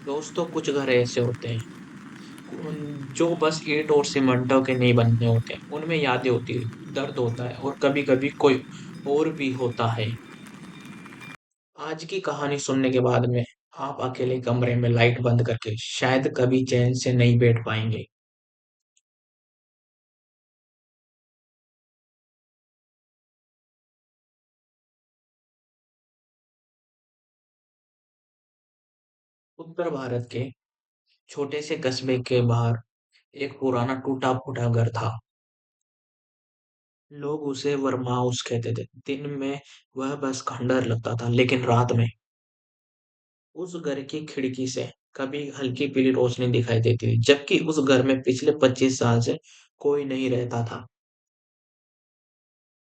दोस्तों कुछ घर ऐसे होते हैं जो बस ईंट और सीमेंटों के नहीं बनने होते। उनमें यादें होती है, दर्द होता है और कभी कभी कोई और भी होता है। आज की कहानी सुनने के बाद में आप अकेले कमरे में लाइट बंद करके शायद कभी चैन से नहीं बैठ पाएंगे। उत्तर भारत के छोटे से कस्बे के बाहर एक पुराना टूटा फूटा घर था। लोग उसे वर्मा हाउस कहते थे। दिन में वह बस खंडर लगता था, लेकिन रात में उस घर की खिड़की से कभी हल्की पीली रोशनी दिखाई देती थी, जबकि उस घर में पिछले 25 साल से कोई नहीं रहता था।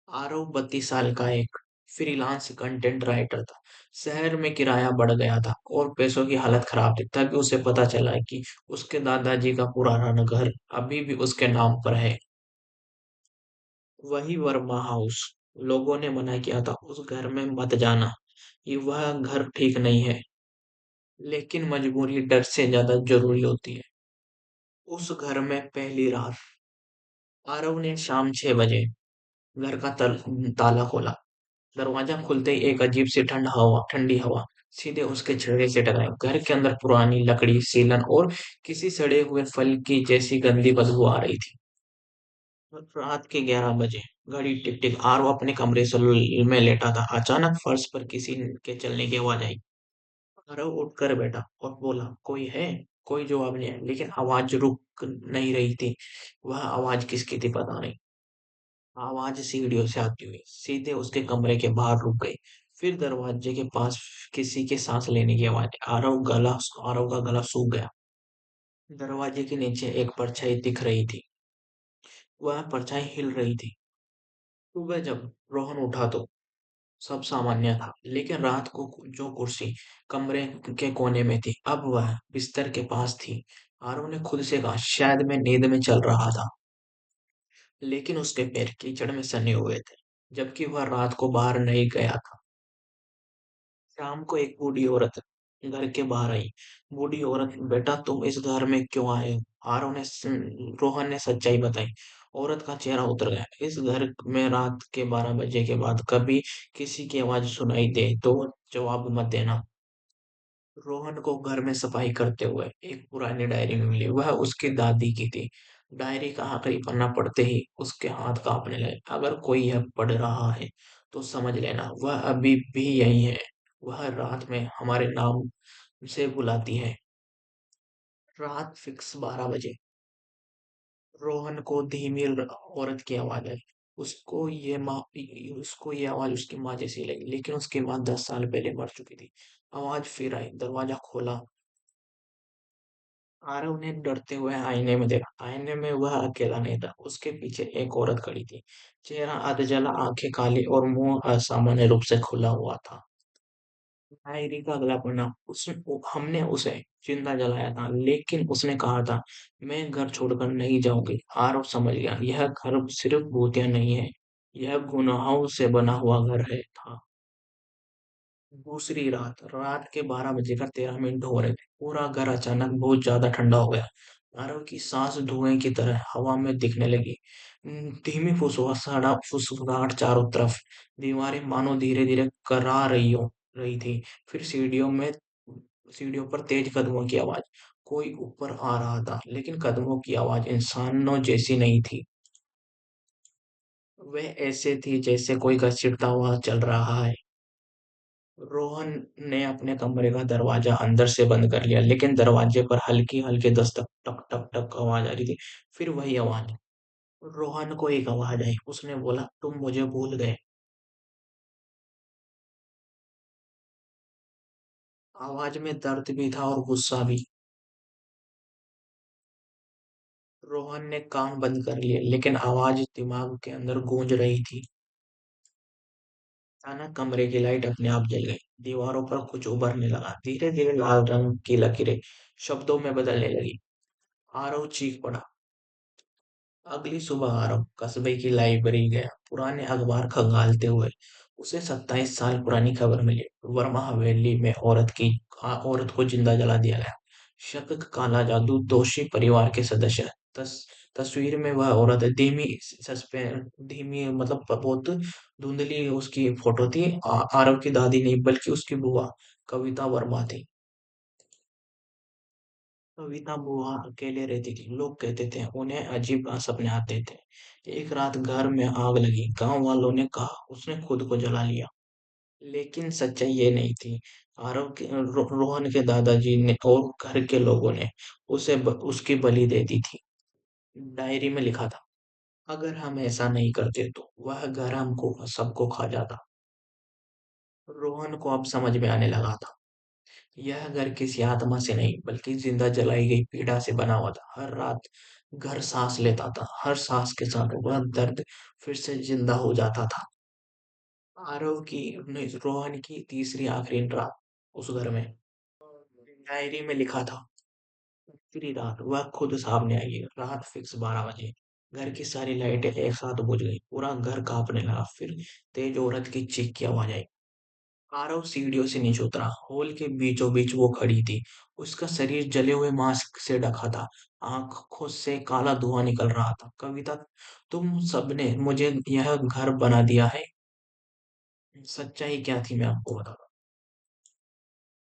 आरव 32 साल का एक फ्रीलांस कंटेंट राइटर था। शहर में किराया बढ़ गया था और पैसों की हालत खराब थी, तभी उसे पता चला कि उसके दादाजी का पुराना घर अभी भी उसके नाम पर है। वही वर्मा हाउस। लोगों ने मना किया था उस घर में मत जाना, ये वह घर ठीक नहीं है। लेकिन मजबूरी डर से ज्यादा जरूरी होती है। उस घर में पहली रात आरव ने शाम 6 बजे घर का ताला खोला। दरवाजा खुलते ही एक अजीब सी ठंडी हवा सीधे उसके चेहरे से टकराई। घर के अंदर पुरानी लकड़ी, सीलन और किसी सड़े हुए फल की जैसी गंदी बदबू आ रही थी। और रात के 11 बजे घड़ी टिक टिक आरव अपने कमरे से में लेटा था। अचानक फर्श पर किसी के चलने की आवाज आई। आरव उठकर बैठा और बोला, कोई है? कोई जवाब नहीं आया, लेकिन आवाज रुक नहीं रही थी। वह आवाज किसकी थी पता नहीं। आवाज सीढ़ियों से आती हुई सीधे उसके कमरे के बाहर रुक गई। फिर दरवाजे के पास किसी के सांस लेने की आवाज। आरव का गला सूख गया। दरवाजे के नीचे एक परछाई दिख रही थी। वह परछाई हिल रही थी। सुबह जब रोहन उठा तो सब सामान्य था, लेकिन रात को जो कुर्सी कमरे के कोने में थी, अब वह बिस्तर के पास थी। आरव ने खुद से कहा, शायद मैं नींद में चल रहा था। लेकिन उसके पैर कीचड़ में सने हुए थे, जबकि वह रात को बाहर नहीं गया था। शाम को एक बूढ़ी औरत घर के बाहर आई। बूढ़ी औरत, बेटा तुम इस घर में क्यों आए हो? रोहन ने सच्चाई बताई। औरत का चेहरा उतर गया। इस घर में रात के 12 बजे के बाद कभी किसी की आवाज सुनाई दे तो जवाब मत देना। रोहन को घर में सफाई करते हुए एक पुरानी डायरी मिली। वह उसकी दादी की थी। डायरी का आखिरी पन्ना पढ़ते ही उसके हाथ कांपने लगे। अगर कोई यह पढ़ रहा है तो समझ लेना, वह अभी भी यही है। वह रात में हमारे नाम से बुलाती है। रात फिक्स 12 बजे रोहन को धीमी औरत की आवाज आई। उसको ये आवाज उसकी माँ जैसी लगी, लेकिन उसकी माँ 10 साल पहले मर चुकी थी। आवाज फिर आई। दरवाजा खोला। आरव ने डरते हुए आईने में देखा। आईने में वह अकेला नहीं था, उसके पीछे एक औरत खड़ी थी। चेहरा अधजला, आंखें काली और मुंह असामान्य रूप से खुला हुआ था। डायरी का अगला पन्ना, हमने उसे जिंदा जलाया था, लेकिन उसने कहा था मैं घर छोड़कर नहीं जाऊंगी। आरव समझ गया, यह घर सिर्फ भूतिया नहीं है, यह गुनाहों से बना हुआ घर है था। दूसरी रात, रात के 12 बजे का 13 मिनट हो रहे थे। पूरा घर अचानक बहुत ज्यादा ठंडा हो गया। आरव की सांस धुएं की तरह हवा में दिखने लगी। धीमी फुसफुसाहट चारों तरफ। दीवारें मानो धीरे धीरे करा रही थी। फिर सीढ़ियों पर तेज कदमों की आवाज। कोई ऊपर आ रहा था, लेकिन कदमों की आवाज इंसानों जैसी नहीं थी। वह ऐसे थी जैसे कोई घसीटता हुआ चल रहा है। रोहन ने अपने कमरे का दरवाजा अंदर से बंद कर लिया, लेकिन दरवाजे पर हल्की हल्की दस्तक, टक टक टक आवाज आ रही थी। फिर वही आवाज। रोहन को एक आवाज आई। उसने बोला, तुम मुझे भूल गए। आवाज में दर्द भी था और गुस्सा भी। रोहन ने कान बंद कर लिए, लेकिन आवाज दिमाग के अंदर गूंज रही थी। अचानक कमरे की लाइट अपने आप जल गई। दीवारों पर कुछ उभरने लगा। धीरे धीरे लाल रंग की लकीरें शब्दों में बदलने लगी। आरव चीख पड़ा। अगली सुबह आरव कस्बे की लाइब्रेरी गया, पुराने अखबार खंगालते हुए उसे 27 साल पुरानी खबर मिली। वर्मा हवेली में औरत को जिंदा जला दिया गया। शक का काला जादू, दोषी परिवार के सदस्य। तस, तस्वीर में वह औरत धीमी सस्पेंस, धीमी मतलब बहुत धुंधली उसकी फोटो थी। आरव की दादी नहीं बल्कि उसकी बुआ कविता वर्मा थी। कविता बुआ अकेले रहती थी। लोग कहते थे उन्हें अजीब सपने आते थे। एक रात घर में आग लगी। गांव वालों ने कहा उसने खुद को जला लिया। लेकिन सच्चाई ये नहीं थी। रोहन के दादाजी ने और घर के लोगों ने उसकी बलि दे दी थी। डायरी में लिखा था, अगर हम ऐसा नहीं करते तो वह घर हमको सबको खा जाता। रोहन को अब समझ में आने लगा था, यह घर किसी आत्मा से नहीं बल्कि जिंदा जलाई गई पीड़ा से बना हुआ था। हर रात घर सांस लेता था, हर सांस के साथ वह दर्द फिर से जिंदा हो जाता था। आरव की नहीं, रोहन की तीसरी आखिरी रात उस घर में। डायरी में लिखा था, पूरी रात वह खुद सामने आई। रात फिक्स 12 बजे। घर की सारी लाइटें एक साथ बुझ गई। पूरा घर कांपने लगा। फिर तेज औरत की चीख की आवाज आई। आरव सीढ़ियों से नीचे उतरा। हॉल के बीचों बीच वो खड़ी थी। उसका शरीर जले हुए मांस से ढका था। आंखों से काला धुआं निकल रहा था। कविता, तुम सबने मुझे यह घर बना दिया है। सच्चाई क्या थी मैं आपको बताता हूँ।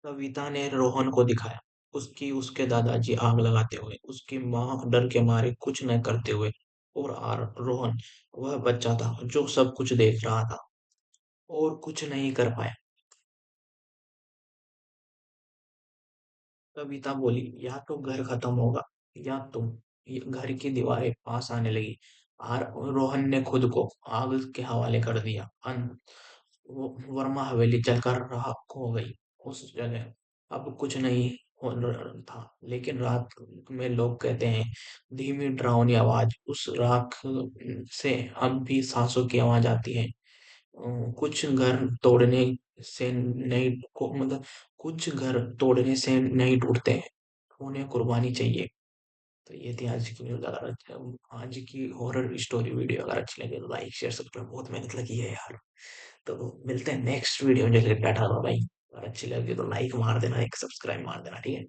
कविता ने रोहन को दिखाया। उसके दादाजी आग लगाते हुए, उसकी माँ डर के मारे कुछ न करते हुए, और रोहन वह बच्चा था जो सब कुछ देख रहा था और कुछ नहीं कर पाया। कविता बोली, या तो घर खत्म होगा या तुम। ये घर की दीवारें पास आने लगी। आर रोहन ने खुद को आग के हवाले कर दिया। वर्मा हवेली जलकर राख हो गई। उस जगह अब कुछ नहीं हो रहा था। लेकिन रात में लोग कहते हैं, धीमी डरावनी आवाज, उस राख से अब भी सांसों की आवाज आती है। कुछ घर तोड़ने से नहीं को मतलब कुछ घर तोड़ने से नहीं टूटते हैं, उन्हें कुर्बानी चाहिए। तो ये थी आज की न्यूज। अगर आज की हॉरर स्टोरी वीडियो अगर अच्छी लगे तो लाइक शेयर सब्सक्राइब, बहुत मेहनत लगी है यार। तो मिलते हैं नेक्स्ट वीडियो में। जैसे टाटा भाई। अगर अच्छी लगी तो लाइक मार देना, एक सब्सक्राइब मार देना, ठीक है।